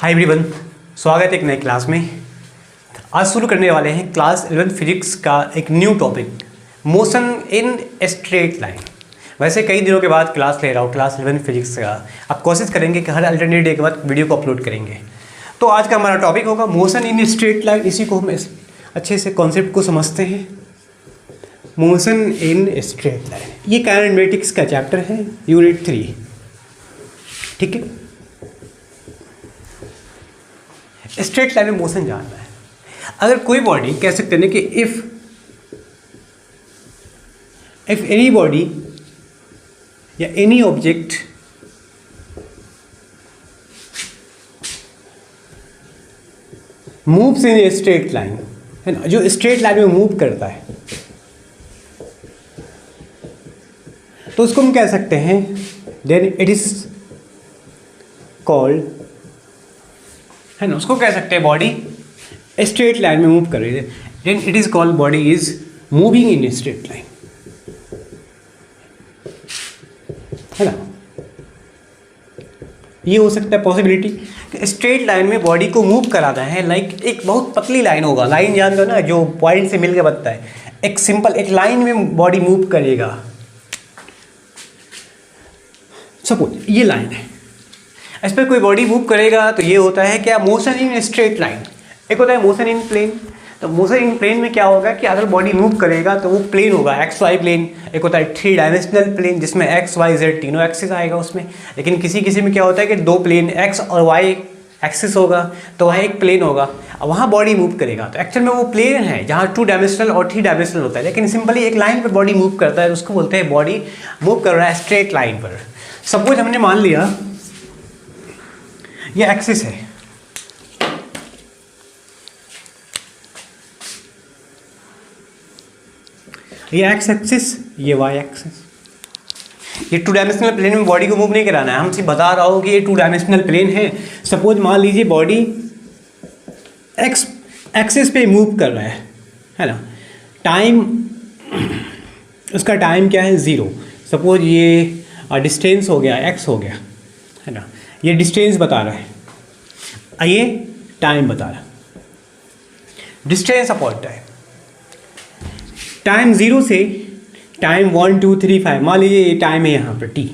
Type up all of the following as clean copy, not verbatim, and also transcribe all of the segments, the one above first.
Hi everyone, स्वागत है एक नई क्लास में। आज शुरू करने वाले हैं क्लास 11 फिजिक्स का एक new topic, motion in straight line. वैसे कई दिनों के बाद क्लास ले रहा हूँ क्लास 11 फिजिक्स का। अब कोशिश करेंगे कि हर अल्टरनेट डे के बाद वीडियो को अपलोड करेंगे। तो आज का हमारा टॉपिक होगा मोशन इन स्ट्रेट लाइन। इसी को हम अच्छे से कॉन्सेप्ट को समझते हैं। मोशन इन स्ट्रेट लाइन, ये काइनेमेटिक्स का चैप्टर है, यूनिट 3। ठीक है, स्ट्रेट लाइन में मोशन जानना है। अगर कोई बॉडी कह सकते हैं कि इफ एनी बॉडी या any object moves in a straight line, है ना, जो स्ट्रेट लाइन में मूव करता है, तो उसको हम कह सकते हैं देन इट इज कॉल्ड, है ना, उसको कह सकते हैं बॉडी स्ट्रेट लाइन में मूव कर रही है, then it is called body is moving in straight line, है ना। ये हो सकता है पॉसिबिलिटी कि स्ट्रेट लाइन में बॉडी को मूव कराना है। लाइक एक बहुत पतली लाइन होगा, लाइन जानते हो ना, जो पॉइंट से मिलकर बनता है। एक सिंपल एक लाइन में बॉडी मूव करेगा। सपोज ये लाइन है, इस पर कोई बॉडी मूव करेगा तो ये होता है क्या, मोशन इन स्ट्रेट लाइन। एक होता है मोशन इन प्लेन। तो मोशन इन प्लेन में क्या होगा कि अगर बॉडी मूव करेगा तो वो प्लेन होगा, एक्स वाई प्लेन। एक होता है 3 डायमेंशनल प्लेन जिसमें एक्स वाई जेड तीनों एक्सिस आएगा उसमें। लेकिन किसी किसी में क्या होता है कि 2 प्लेन एक्स और वाई एक्सिस होगा, तो वहाँ एक प्लेन होगा और वहाँ बॉडी मूव करेगा। तो एक्चुअल में वो प्लेन है जहाँ 2 डायमेंशनल और 3 डायमेंशनल होता है, लेकिन सिंपली एक लाइन पर बॉडी मूव करता है, उसको बोलते हैं बॉडी मूव कर रहा है स्ट्रेट लाइन पर। सपोज हमने मान लिया ये एक्सिस है, ये एक्स एक्सिस, ये वाई एक्सिस। ये 2 डायमेंशनल प्लेन में बॉडी को मूव नहीं कराना है, हम सिर्फ बता रहा हूँ कि ये 2 डायमेंशनल प्लेन है। सपोज मान लीजिए बॉडी एक्स एक्सिस पे मूव कर रहा है ना। टाइम, उसका टाइम क्या है, 0। सपोज ये डिस्टेंस हो गया, एक्स हो गया, है ना। ये डिस्टेंस बता रहा है, ये टाइम बता रहा है, डिस्टेंस अपॉन टाइम। टाइम 0 से टाइम 1 2 3 5, मान लीजिए ये टाइम है यहाँ पर t।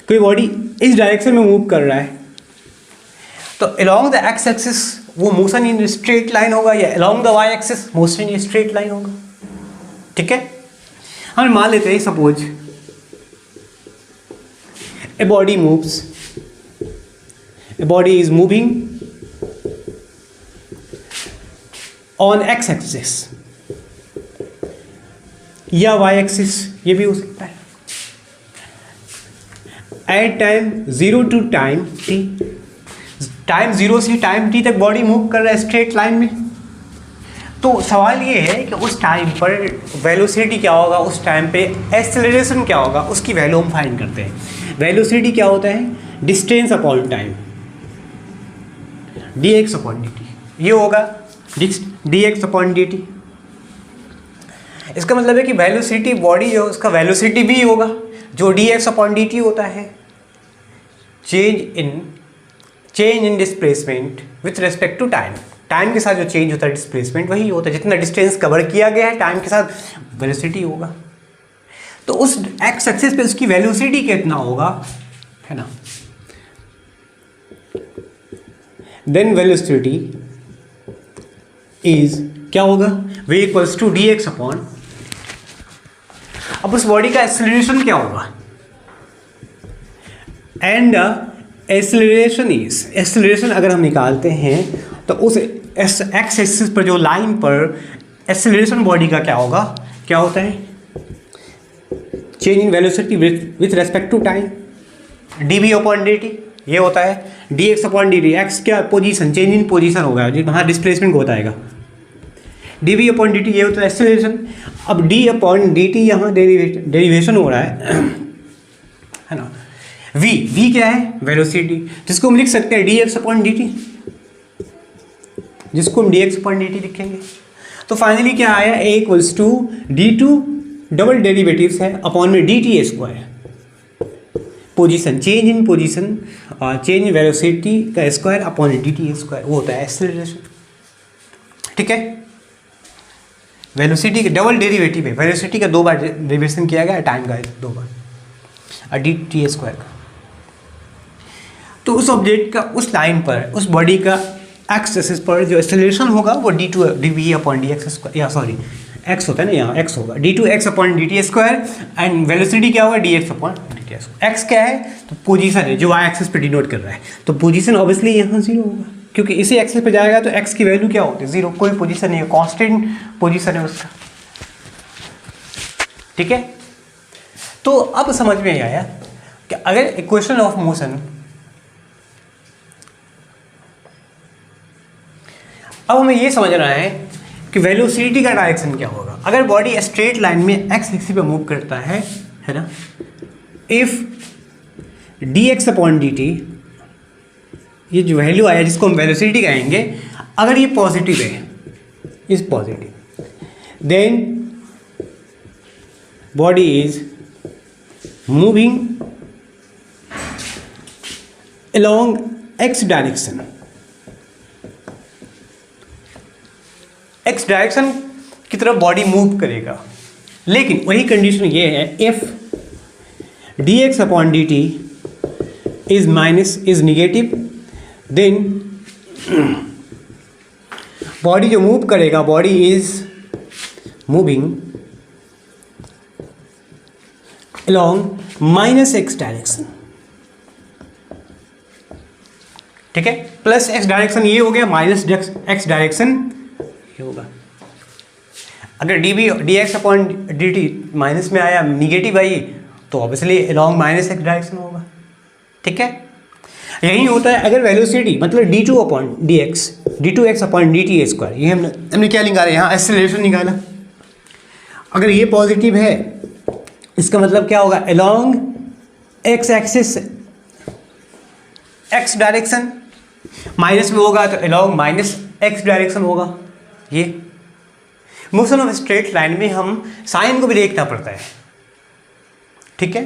कोई बॉडी इस डायरेक्शन में मूव कर रहा है तो अलोंग द एक्स एक्सिस वो मोशन इन स्ट्रेट लाइन होगा, या along the Y axis motion in straight line होगा। ठीक है, हम मान लेते हैं suppose a body moves, a body is moving on x axis या y axis, ये भी हो सकता है। at time 0 to time t, time 0 से टाइम t तक बॉडी मूव कर रहा है स्ट्रेट लाइन में। तो सवाल ये है कि उस टाइम पर वेलोसिटी क्या होगा, उस टाइम पे एक्सेलरेशन क्या होगा, उसकी वैल्यू हम फाइंड करते हैं। वेलोसिटी क्या होता है, distance upon time, dx upon dt। ये होगा dx अपॉन dt। इसका मतलब है कि वेलोसिटी बॉडी जो उसका वेलोसिटी भी होगा जो dx अपॉन dt होता है। Change in displacement with respect to time, time के साथ जो चेंज होता है डिस्प्लेसमेंट वही होता है। जितना डिस्टेंस कवर किया गया है टाइम के साथ वेलोसिटी होगा। तो उस एक्स एक्सिस पे उसकी वेलोसिटी कितना होगा, है ना। देन वेलोसिटी इज क्या होगा, v equals to dx upon, अब उस बॉडी का एक्सेलरेशन क्या होगा, एंड एक्सेलरेशन इज, एक्सेलरेशन अगर हम निकालते हैं तो उस एक्स एक्सिस पर जो लाइन पर एक्सेलरेशन बॉडी का क्या होगा, क्या होता है, change in velocity with respect to time, dv upon dt। ये होता है dx अपॉन dt, एक्स क्या पोजीशन, चेंज इन पोजीशन होगा, वहाँ डिस्प्लेसमेंट को बताएगा। dv अपॉन dt ये होता है एक्सेलरेशन। अब d अपॉन dt यहाँ डेरिवेशन हो रहा है ना। v क्या है, वेलोसिटी, जिसको हम लिख सकते हैं dx अपॉन dt, जिसको हम dx अपॉन dt लिखेंगे। तो फाइनली क्या आया, a equals to d2 double derivatives है अपॉन में dt square, position, change in position और चेंज इन वेलोसिटी का स्क्वायर अपॉन dt स्क्वायर, वो होता है एक्सेलरेशन। ठीक है, वेलोसिटी का डबल डेरिवेटिव है, वेलोसिटी का 2 बार डेरिवेशन किया गया, टाइम का 2 बार, और dt स्क्वायर का। तो उस ऑब्जेक्ट का उस लाइन पर, उस बॉडी का एक्स एक्सिस पर जो एक्सेलरेशन होगा वो d2 dv upon dx square, या सॉरी x होता है ना, यहाँ x होगा d2x upon dt square, and velocity क्या होगा dx upon dt square. x क्या है, तो पोजीशन है जो y एक्सिस पे डिनोट कर रहा है, तो पोजीशन ऑब्वियसली यहाँ 0 होगा, क्योंकि इसी एक्सिस पे जाएगा तो x की वैल्यू क्या होती है 0, कोई पोजीशन नहीं है, कांस्टेंट पोजीशन है उसका। ठीक है, तो अब समझ में आया कि अगर इक्वेशन ऑफ मोशन, अब हमें ये समझना है कि वेलोसिटी का डायरेक्शन क्या होगा अगर बॉडी स्ट्रेट लाइन में एक्स एक्सिस पे मूव करता है ना। इफ dx अपॉन dt, ये जो वैल्यू आया जिसको हम वेलोसिटी कहेंगे, अगर ये पॉजिटिव है, is positive, then body is moving along x direction, X direction की तरफ बॉडी मूव करेगा, लेकिन वही कंडीशन ये है, if dx upon dt is negative, then body जो मूव करेगा, body is moving along minus X direction. ठीक है, प्लस एक्स डायरेक्शन ये हो गया, माइनस एक्स डायरेक्शन होगा। अगर dx अपॉन dt माइनस में आया, निगेटिव आई, तो obviously along minus X direction होगा। ठीक है, यही होता है अगर वेलोसिटी मतलब d2 upon dx, d2x upon dt square, ये हमने क्या निकाला यहाँ, एक्सेलरेशन निकाला। अगर ये पॉजिटिव है, इसका मतलब क्या होगा, along x axis x direction, minus में होगा तो अलॉन्ग माइनस एक्स डायरेक्शन होगा। ये मोशन ऑफ स्ट्रेट लाइन में हम साइन को भी देखना पड़ता है। ठीक है,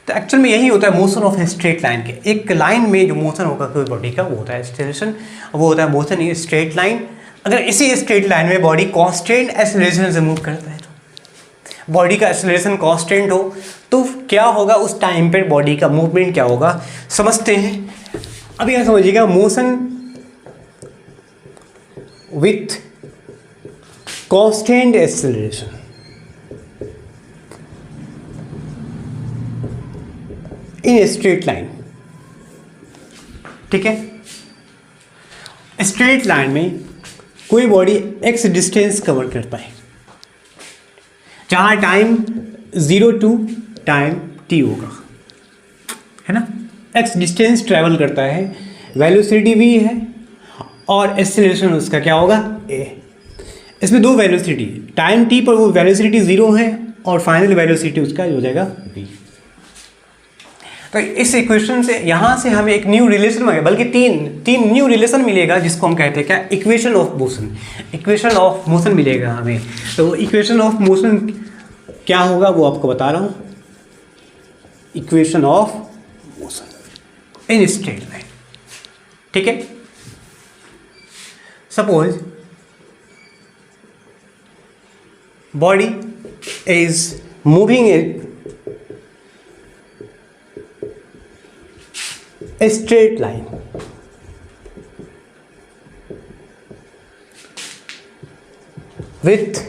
तो एक्चुअल में यही होता है मोशन ऑफ स्ट्रेट लाइन के, एक लाइन में जो मोशन होगा कोई बॉडी का वो होता है एक्सेलरेशन, वो होता है मोशन इन स्ट्रेट लाइन। अगर इसी स्ट्रेट लाइन में बॉडी कांस्टेंट एक्सेलरेशन से मूव करता है, तो बॉडी का एक्सेलरेशन कांस्टेंट हो तो क्या होगा, उस टाइम पर बॉडी का मूवमेंट क्या होगा समझते हैं। अब यह समझिएगा, motion with constant acceleration in a straight line। ठीक है, स्ट्रेट लाइन में कोई बॉडी x डिस्टेंस कवर करता है, जहां टाइम 0 to टाइम t होगा, है ना, x डिस्टेंस ट्रेवल करता है, वेलोसिटी v है और एक्सेलरेशन उसका क्या होगा a। इसमें 2 वेलोसिटी, टाइम t पर वो वेलोसिटी 0 है और फाइनल वेलोसिटी उसका हो जाएगा v। तो इस इक्वेशन से यहाँ से हमें एक न्यू रिलेशन मिलेगा, बल्कि तीन न्यू रिलेशन मिलेगा, जिसको हम कहते हैं क्या, equation of motion. Equation of motion मिलेगा हमें। तो इक्वेशन ऑफ मोशन क्या होगा वो आपको बता रहा हूँ, equation of motion in straight line. ठीक है, suppose body is moving a straight line with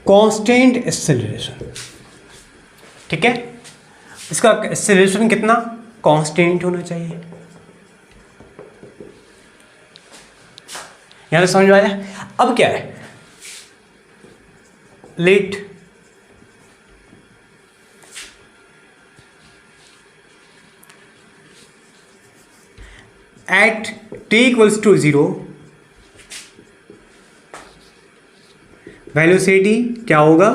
constant acceleration। ठीक है, इसका एक्सेलरेशन कितना कांस्टेंट होना चाहिए, यहां समझ में आया। अब क्या है, let at t equals to 0 velocity क्या होगा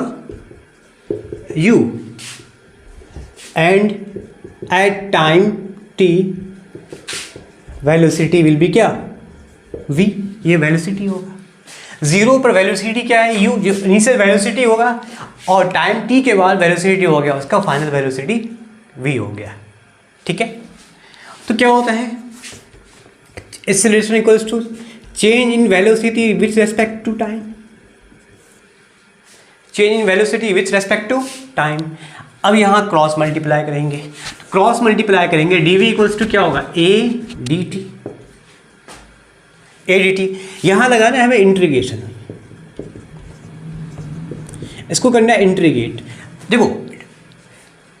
u, and at time t velocity will be क्या v। ये वेलोसिटी होगा, 0 पर वेलोसिटी क्या है u, जो इनिशियल वेलोसिटी होगा, और टाइम टी के बाद वेलोसिटी हो गया उसका फाइनल वेलोसिटी v हो गया। ठीक है, तो क्या होता है, acceleration equals to change in velocity with respect to time, change in velocity with respect to time. अब यहाँ क्रॉस मल्टीप्लाई करेंगे, क्रॉस मल्टीप्लाई करेंगे, डी वी इक्वल्स टू क्या होगा, A D T, A D T. यहाँ लगाना है हमें इंटीग्रेशन, इसको करना है इंटीग्रेट। देखो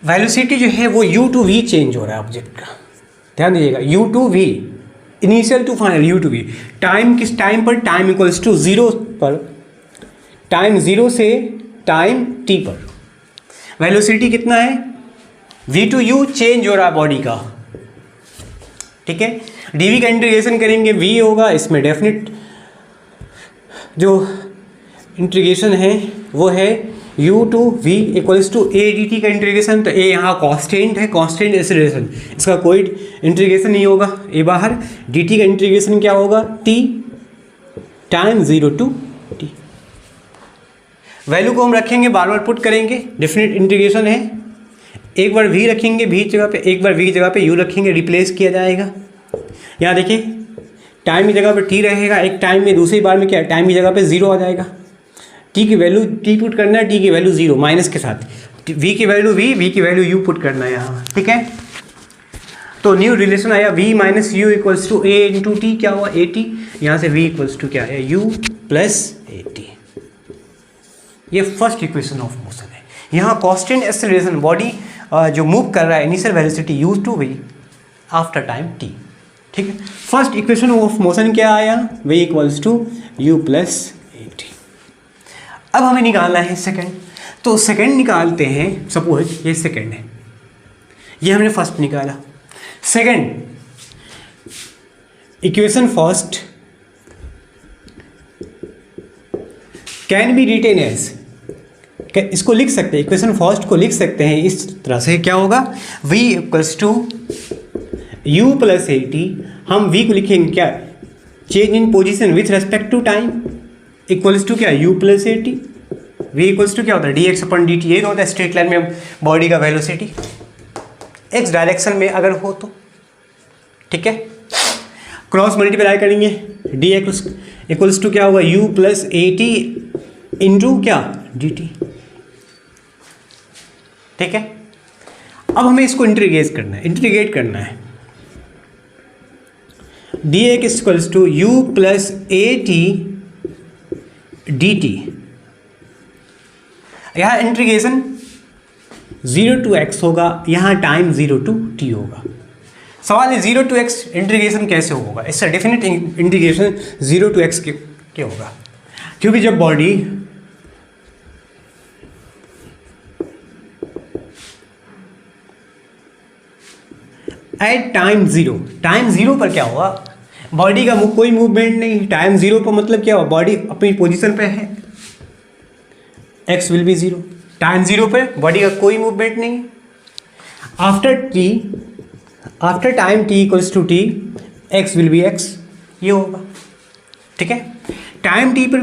वेलोसिटी जो है वो u टू v चेंज हो रहा है ऑब्जेक्ट का, ध्यान दीजिएगा, u to v, initial to final u to v। Time किस टाइम पर, टाइम इक्वल्स टू 0 पर, टाइम 0 से टाइम t पर वेलोसिटी कितना है, v टू u चेंज हो रहा है बॉडी का। ठीक है, dv का इंटीग्रेशन करेंगे, v होगा, इसमें डेफिनेट जो इंटीग्रेशन है वो है u to v equals to a dt का इंटीग्रेशन। तो a यहाँ कांस्टेंट है, कांस्टेंट एक्सेलरेशन, इसका कोई इंटीग्रेशन नहीं होगा, a बाहर। dt का इंटीग्रेशन क्या होगा, t time 0 to t। Value को हम रखेंगे, बार बार पुट करेंगे, डेफिनेट इंटीग्रेशन है। एक बार v रखेंगे v जगह पे, एक बार v की जगह पे u रखेंगे, रिप्लेस किया जाएगा। यहाँ देखिए टाइम की जगह पे t रहेगा, एक टाइम में, दूसरी बार में क्या, टाइम की जगह पे 0 आ जाएगा। t की वैल्यू t पुट करना है, t की वैल्यू 0 माइनस के साथ, v की वैल्यू v की वैल्यू u पुट करना है यहाँ। ठीक है, तो न्यू रिलेशन आया v minus U equals to a into T, क्या हुआ a t, यहाँ से v इक्वल्स टू क्या है, u प्लस a t। ये फर्स्ट इक्वेशन ऑफ मोशन है। यहाँ कांस्टेंट एक्सेलरेशन, बॉडी जो मूव कर रहा है, initial velocity u to v after time t। ठीक है, फर्स्ट इक्वेशन ऑफ मोशन क्या आया, v equals to u plus a t। अब हमें निकालना है सेकंड, तो सेकंड निकालते हैं। सपोज ये सेकंड है, ये हमने फर्स्ट निकाला। Second equation first can be written as, इसको लिख सकते हैं, इक्वेशन फर्स्ट को लिख सकते हैं इस तरह से, क्या होगा, v equals to u plus a t. हम v को लिखेंगे क्या, change in position with respect to time equals to क्या, u plus a t. v equals to क्या होता है, d x upon d t. ये तो होता है स्ट्रेट लाइन में बॉडी का वेलोसिटी, x डायरेक्शन में अगर हो तो। ठीक है, क्रॉस मल्टीप्लाई करेंगे, डी एक्स इक्वल्स टू क्या होगा, u plus a T into क्या, डी टी। ठीक है, अब हमें इसको इंटीग्रेट करना है, d x equals to u plus a t d T. यहाँ इंटीग्रेशन 0 टू x होगा, यहाँ टाइम 0 टू t होगा। सवाल है 0 टू x इंटीग्रेशन कैसे होगा, इससे डेफिनेट इंटीग्रेशन 0 टू x के होगा, क्योंकि जब बॉडी एट टाइम 0 पर क्या हुआ, बॉडी का कोई मूवमेंट नहीं, टाइम 0 पर मतलब क्या हुआ, बॉडी अपनी पोजीशन पे है, x विल बी 0, टाइम 0 पे बॉडी का कोई मूवमेंट नहीं। After time t equals to t, x will be x, ये होगा। ठीक है, टाइम t पर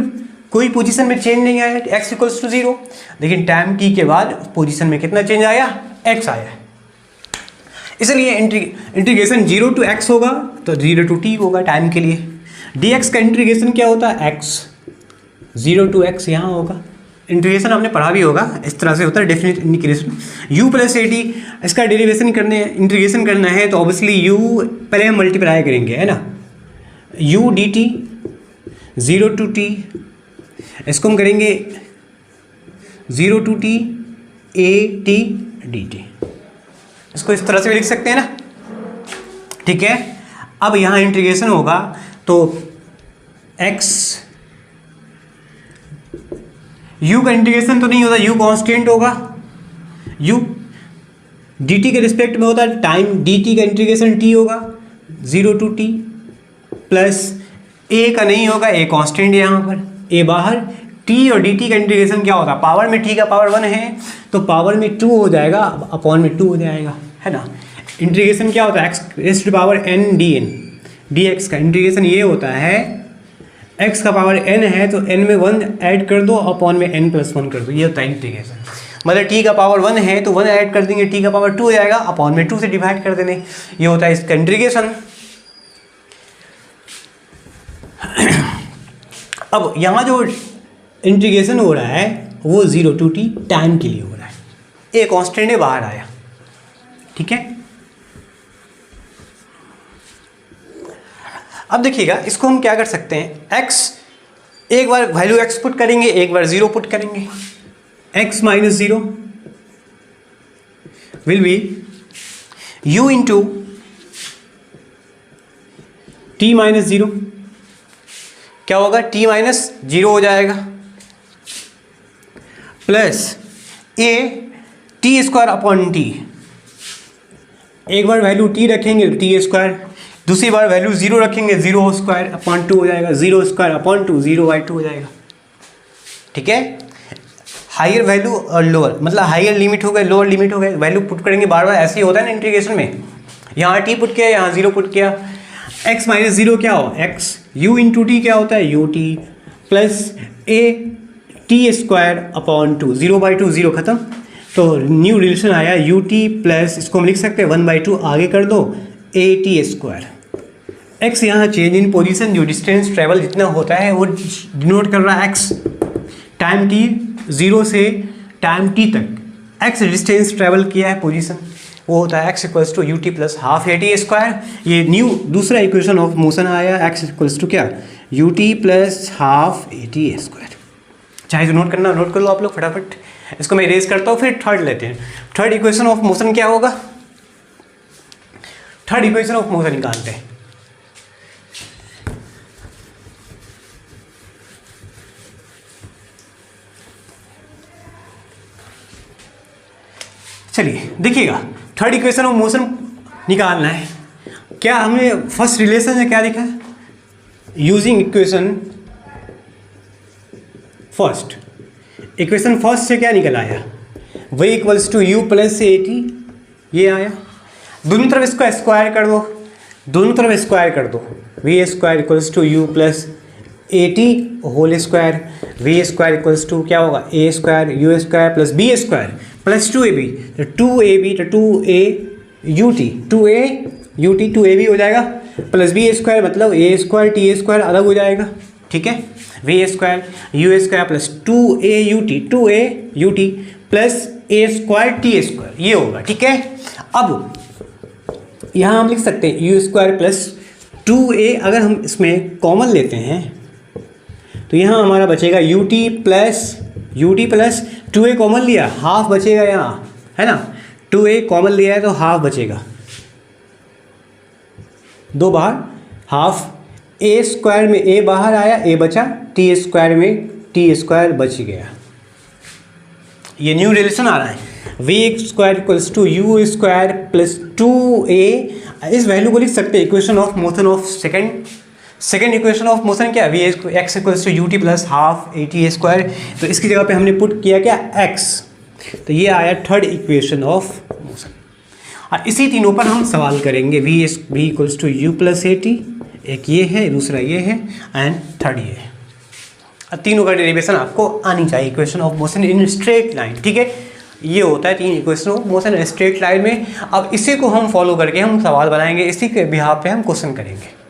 कोई पोजीशन में चेंज नहीं आया, x इक्वल्स टू 0, लेकिन टाइम t के बाद पोजीशन में कितना चेंज आया, x आया। इसलिए इंटीग्रेशन 0 टू x होगा तो 0 टू t होगा टाइम के लिए। dx का इंटीग्रेशन क्या होता है, x 0 टू x यहाँ होगा। इंटीग्रेशन आपने पढ़ा भी होगा, इस तरह से होता है definite integration. u plus a T, इसका डेरिवेशन इंटीग्रेशन करना है तो ऑब्वियसली u पहले हम मल्टीप्लाई करेंगे, है ना, u d t 0 to t, इसको हम करेंगे 0 to t a t d t, इसको इस तरह से भी लिख सकते हैं ना। ठीक है, अब यहाँ इंटीग्रेशन होगा तो x, u का इंटीग्रेशन तो नहीं होता, u कांस्टेंट होगा, u dt के रिस्पेक्ट में होता है, टाइम dt का इंटीग्रेशन t होगा 0 टू t, प्लस a का नहीं होगा, a कांस्टेंट है यहाँ पर, a बाहर। t और dt का इंटीग्रेशन क्या होता है, पावर में t का पावर 1 है तो पावर में 2 हो जाएगा, अपॉन में 2 हो जाएगा, है ना। इंटीग्रेशन क्या होता है, x raise to power n dn, dx का इंटीग्रेशन ये होता है x का पावर n है तो n में 1 ऐड कर दो, अपॉन में n+1 कर दो, ये होता है इंटीग्रेशन। मतलब t का पावर 1 है तो 1 ऐड कर देंगे, t का पावर 2 हो जाएगा, अपॉन में 2 से डिवाइड कर देने, ये होता है इसका इंटीग्रेशन। अब यहाँ जो इंटीग्रेशन हो रहा है वो 0 to t टाइम के लिए हो रहा है, ए कांस्टेंट है बाहर आया, ठीक है। अब देखिएगा इसको हम क्या कर सकते हैं, x एक बार वैल्यू x पुट करेंगे, एक बार 0 पुट करेंगे, x minus 0 will be u into t minus 0, क्या होगा, t माइनस 0 हो जाएगा, plus a t square upon T, एक बार वैल्यू t रखेंगे टी स्क्वायर, दूसरी बार वैल्यू 0 रखेंगे, 0 स्क्वायर अपॉन 2 हो जाएगा, 0 स्क्वायर अपॉन 2 0/2 हो जाएगा, ठीक है। हायर वैल्यू और लोअर, मतलब हायर लिमिट हो गए लोअर लिमिट हो गए, वैल्यू पुट करेंगे बार बार, ऐसे ही होता है ना इंटीग्रेशन में, यहाँ t पुट किया यहाँ 0 पुट किया, x माइनस 0 क्या हो, x u इंटू टी क्या होता है ut plus a t square upon 2 0/2 0 खत्म, तो न्यू रिलेशन आया ut प्लस, इसको हम लिख सकते हैं 1/2 आगे कर दो a t स्क्वायर, x यहाँ चेंज इन पोजीशन, जो डिस्टेंस ट्रेवल जितना होता है वो डिनोट कर रहा है x, टाइम t 0 से टाइम t तक x डिस्टेंस ट्रेवल किया है पोजीशन, वो होता है x equals to u t plus half a t square. ये न्यू दूसरा इक्वेशन ऑफ मोशन आया, x इक्वल्स टू क्या, u t plus half a t square. चाहे जो नोट करना नोट कर लो आप लोग फटाफट, इसको मैं इरेज करता हूँ, फिर थर्ड लेते हैं। थर्ड इक्वेशन ऑफ मोशन क्या होगा, थर्ड इक्वेशन ऑफ मोशन निकालते हैं। चलिए देखिएगा, थर्ड इक्वेशन ऑफ मोशन निकालना है, क्या हमें फर्स्ट रिलेशन है क्या लिखा है, using equation first, equation first से क्या निकल आया, v equals to u plus a t, ये आया, दोनों तरफ इसको स्क्वायर कर दो, दोनों तरफ स्क्वायर कर दो, v square equals to u plus a t whole square, v square equals to क्या होगा, a square u square plus b square plus 2ab, तो 2ab तो 2a ut 2a हो जाएगा, प्लस बी स्क्वायर मतलब ए square t square अलग हो जाएगा, ठीक है, v square u square plus 2a ut plus a square t square, ये होगा, ठीक है। अब यहाँ हम लिख सकते हैं यू स्क्वायर प्लस 2a, अगर हम इसमें कॉमन लेते हैं तो यहाँ हमारा बचेगा ut प्लस 2a कॉमन लिया, हाफ बचेगा यहाँ, है ना, 2a कॉमन लिया है तो हाफ बचेगा, दो बाहर हाफ, ए स्क्वायर में a बाहर आया, a बचा, टी स्क्वायर में टी स्क्वायर बच गया, ये न्यू रिलेशन आ रहा है, v square equals to u square plus 2a, इस वैल्यू को लिख सकते हैं equation of motion of second equation of motion क्या, v x equals to u t plus half a t square, तो इसकी जगह पे हमने पुट किया क्या x, तो ये आया थर्ड इक्वेशन ऑफ मोशन। और इसी तीनों पर हम सवाल करेंगे, v equals to u plus a t, एक ये है, दूसरा ये है, एंड थर्ड ये है। और तीनों का डेरिवेशन आपको आनी चाहिए, equation of motion in straight line, ठीक है, ये होता है तीन equation of motion straight line में। अब इसी को हम फॉलो करके हम सवाल बनाएंगे, इसी के बिहाफ पे हम क्वेश्चन करेंगे।